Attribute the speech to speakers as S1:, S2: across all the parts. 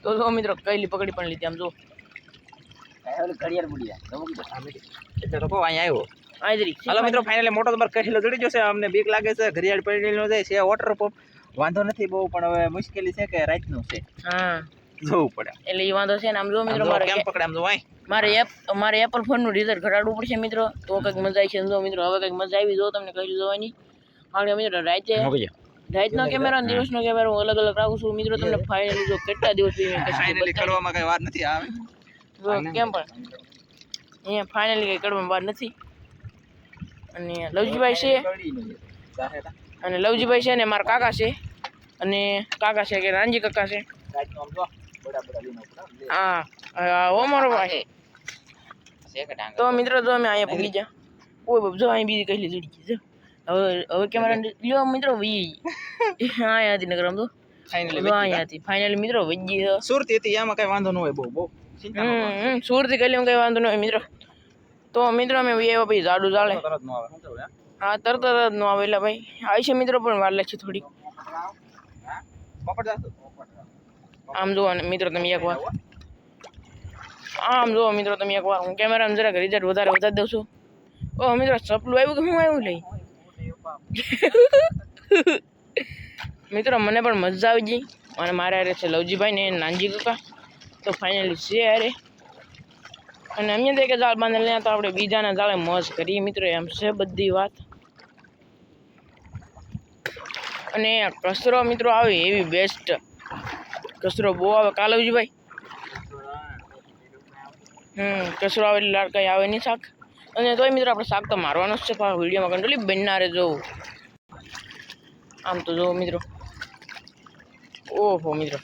S1: તો જો મિત્રો કઈલી પકડી પણ લીધી આમ જો
S2: ઘડિયાળ બુડિયા
S3: એટલે તો કોઈ અહીંયા આવ્યો
S1: આદરી
S3: હાલો મિત્રો ફાઇનલી મોટો નંબર કઠેલો ચડી ગયો છે અમને બીક લાગે છે ઘડિયાળ પડેલો જાય છે વોટર પંપ વાંધો નથી બહુ પણ હવે મુશ્કેલી છે કે રાતનું છે
S1: હા
S3: જોવું પડે
S1: એટલે એ વાંધો છે ને આમ જો મિત્રો મારે
S3: કેમ પકડે આમ જો
S1: મારે એપલ ફોન નું રિઝલ્ટ ઘટાડવું પડશે મિત્રો તો કંઈક મજા આવી છે જો મિત્રો હવે કંઈક મજા આવી જો તમને કહી જોવાની આગળ મિત્રો રાતનો કેમેરા અને દિવસનો કેમેરા હું અલગ અલગ રાખું છું મિત્રો તમને ફાઇનલી જો કેટલા દિવસ
S3: ફાઇનલી કરવામાં કઈ વાર નથી આવે
S1: કેમ પણ અહીંયા ફાઇનલી કઈ કરવામાં વાર નથી અને લવજીભાઈ છે અને લવજીભાઈ છે ને મારા કાકા છે અને કાકા છે કે રાનજી કાકા છે હા અમારો ભાઈ તો મિત્રો જો અમે અહીંયા પૂગી જા કોઈ જો અહીં બીજી કઈ લીધી છે હવે કેમેરા લ્યો મિત્રો વી હા અહીંયાથી નગર આમ તો અહીંયાથી ફાઇનલી મિત્રો વજી
S3: સુરતી હતી એમાં કઈ વાંધો ન હોય બહુ
S1: સુરતી કઈ કઈ વાંધો ન હોય મિત્રો તો મિત્રો અમે એવા ભાઈ ઝાડુ ચાલે હા તરત જ ન આવે એટલે ભાઈ આવી છે મિત્રો પણ વાર લાગશે થોડી આમ જુઓ મિત્રો તમે એક વાર આમ જુઓ મિત્રો તમે એક વાર હું કેમેરામાં જરાક રિઝલ્ટ વધારી દઉં છું ઓ મિત્રો સપલું આવ્યું કે હું આવ્યું લઈ મિત્રો મને પણ મજા આવી ગઈ અને મારે હારે છે લવજીભાઈ ને નાનજી કાકા તો ફાઇનલી છે હારે અને અમે તો કે જાળ બાંધેલ તો આપણે બીજાના જાળે મોજ કરીએ મિત્રો એમ છે બધી વાત અને કચરો મિત્રો આવે એવી બેસ્ટ કચરો બહુ આવે કાલવજીભાઈ કચરો આવે એટલે કઈ આવે નહીં શાક અને તોય મિત્રો આપણે શાક તો મારવાનો જ છે પણ વિડીયોમાં કંટ્રોલી બનનારે જોવું આમ તો જોવો મિત્રો ઓહો મિત્રો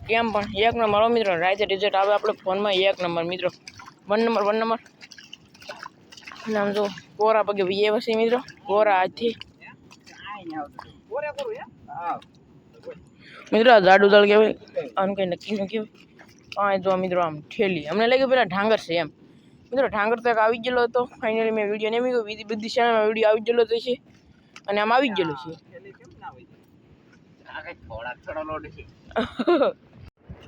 S1: કેમ પણ એક નંબર હો મિત્રો રાતે રિઝલ્ટ આવે આપણે ફોનમાં એક નંબર મિત્રો 1 નંબર અને આમ જો કોરા પગે વીએ વસી મિત્રો કોરા હાથથી મિત્રો ઝાડુ દળ કહેવાય આનું કંઈ નક્કી ન કહેવાય હા જો મિત્રો આમ ઠેલી અમને લાગ્યું પેલા ઢાંગર છે એમ મિત્રો ઢાંગર તો એક આવી ગયેલો હતો ફાઇનલી મેં વિડીયો નહીં મૂક્યો બધી ચેનલમાં વિડીયો આવી ગયેલો તો છે અને આમ આવી ગયેલો છે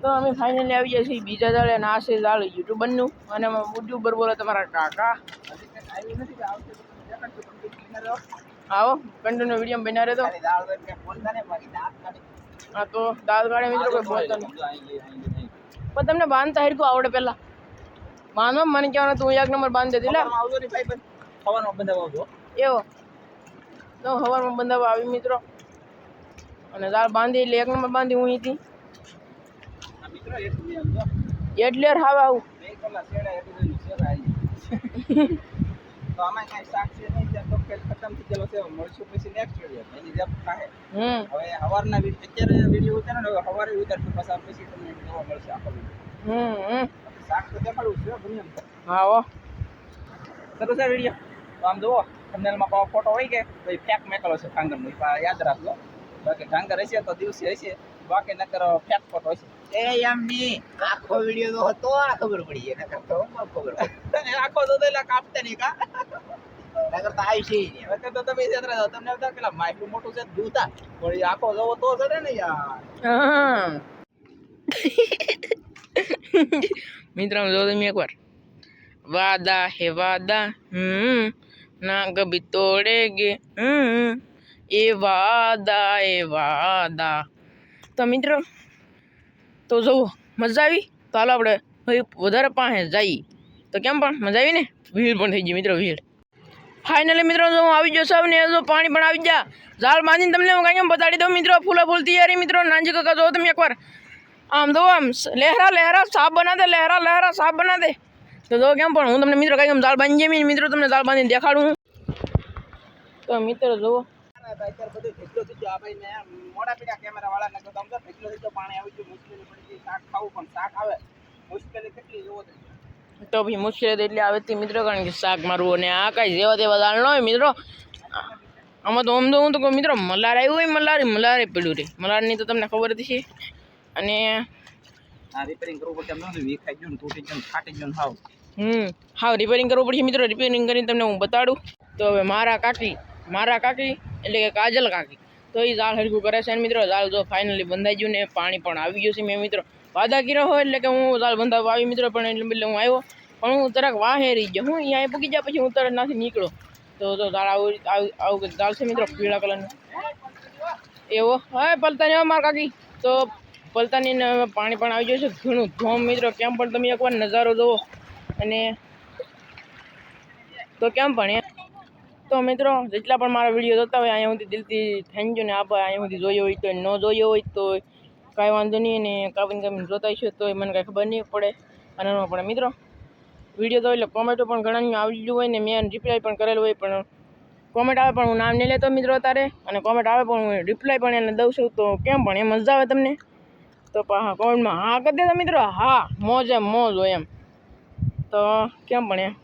S1: તો અમે ફાઇનલી આવી જાય છીએ બીજા દાડે અને આ છે દાળ યુટ્યુબરનું અને યુટ્યુબર બોલે તમારા કાકા આવો કન્ટિન્યુ વિડીયો બના રહેતો હા તો દાળ કાઢે મિત્રો કોઈ બોલતો નહીં પણ તમને બાંધતા હેરકું આવડે પહેલાં બાંધવા મને કહેવાનું તું એક નંબર બાંધી દેતી એવો તો હવારમાં બંધાવા આવી મિત્રો અને દાળ બાંધી એટલે એક નંબર બાંધી હું હતી એટલે હાવ આવું હા
S3: સરસ આ વિડીયો તો આમ જુઓ થંબનેલમાં ફોટો હોય કે ભાઈ ફેક મેકેલો છે ઢાંગરનો યાદ રાખજો બાકી ઢાંગર હશે તો દિવસે હશે બાકી નકર ફેક ફોટો હશે
S2: એમ ની આખો વિડિયો તો હતો આ ખબર પડી એને કરતો ખબર પડી
S3: આખો તો એટલે કાપતા નહીં કા
S2: નકર તો આવી છે ને
S3: વખત તો તમે જતરા તમને આવતા પેલા માઇક્રો મોટું છે જોતા પણ આખો જોવો તો ચડે ને યાર
S1: મિત્રો જો તમે એકવાર વાદા હે વાદા ના કભી તોડેગે એ વાદા તો મિત્રો તો જુઓ મજા આવી તો હાલો આપણે ભાઈ વધારે પાસે જઈએ તો કેમ પણ મજા આવી ને ભીડ પણ થઈ ગઈ મિત્રો ભીડ ફાઇનલી મિત્રો જો હું આવી ગયો છું ને જો પાણી પણ આવી ગયા ઝાડ બાંધીને તમને હું કાંઈ બતાડી દઉં મિત્રો ફૂલ તૈયારી મિત્રો નાનજી કાકા જો તમે એકવાર આમ જો આમ લહેરા સાપ બના દે લહેરા સાપ બના દે તો જો કેમ પણ હું તમને મિત્રો કાંઈ ઝાડ બાંધી જમી મિત્રો તમને ઝાડ બાંધીને દેખાડું તો મિત્રો જુઓ
S3: મોડા પીડા કેમેરા વાળા ને તો પાણી આવી ગયું મુશ્કેલી પડી ગઈ શાક ખાવું પણ શાક આવે મુશ્કેલી કેટલી એવો
S1: તો ભાઈ મુશ્કેલી એટલી આવે હતી મિત્રો કારણ કે શાક મારવું અને આ કાંઈ જેવા તેવા દાળ ન હોય મિત્રો આમાં તો આમ તો હું તો કહું મિત્રો મલાર આવ્યું હોય મલારે પડ્યું રે મલારની તો તમને ખબર હતી છે અને
S3: આ રિપેરિંગ કરવું પડશે એમ ન વિખાઈ ગયું તૂટી ગયું ફાટી ગયું હાવ
S1: હા રિપેરિંગ કરવું પડશે મિત્રો રિપેરિંગ કરીને તમને હું બતાડું તો હવે મારા કાકી એટલે કે કાજલ કાકી તો એ ઝાડ હરખું કરે છે. અને મિત્રો ઝાડ જો ફાઇનલી બંધાઈ ગયું ને પાણી પણ આવી ગયું છે. મેં મિત્રો વાદા કર્યો હોય એટલે કે હું ઝાડ બંધાવવા આવી મિત્રો, પણ એટલે બદલે હું આવ્યો પણ હું તરક વાહે રહી ગયો. હું અહીંયા પૂકી ગયા પછી હું તરત નાથી નીકળો તો ઝાડ આવું કંઈક ઝાડ છે મિત્રો પીળા કલરનું એવો. હા પલતાની હવે મારા કાકી તો પલતાની પાણી પણ આવી ગયું છે ઘણું ધોમ મિત્રો. કેમ પણ તમે એકવાર નજારો જુઓ અને તો કેમ પણ તો મિત્રો જેટલા પણ મારા વિડીયો જોતા હોય અહીંયા સુધી દિલથી થેન્ક યુ ને આભાર. અહીંયા સુધી જોયો હોય તો ન જોયો હોય તો કાંઈ વાંધો નહીં, અને કાપીને જોતા હશો તો મને કાંઈ ખબર નહીં પડે અને ન પડે મિત્રો. વિડીયો તો એટલે કોમેન્ટો પણ ઘણાની આવી ગયું હોય ને મેં રિપ્લાય પણ કરેલું હોય, પણ કોમેન્ટ આવે પણ હું નામ નહીં લેતો મિત્રો અત્યારે, અને કોમેન્ટ આવે પણ હું રિપ્લાય પણ એને દઉં છું. તો કેમ પણ એમ મજા આવે તમને તો હા કોમેન્ટમાં હા કરી દેજો મિત્રો. હા મોજ એમ મોજ હોય એમ તો કેમ પણ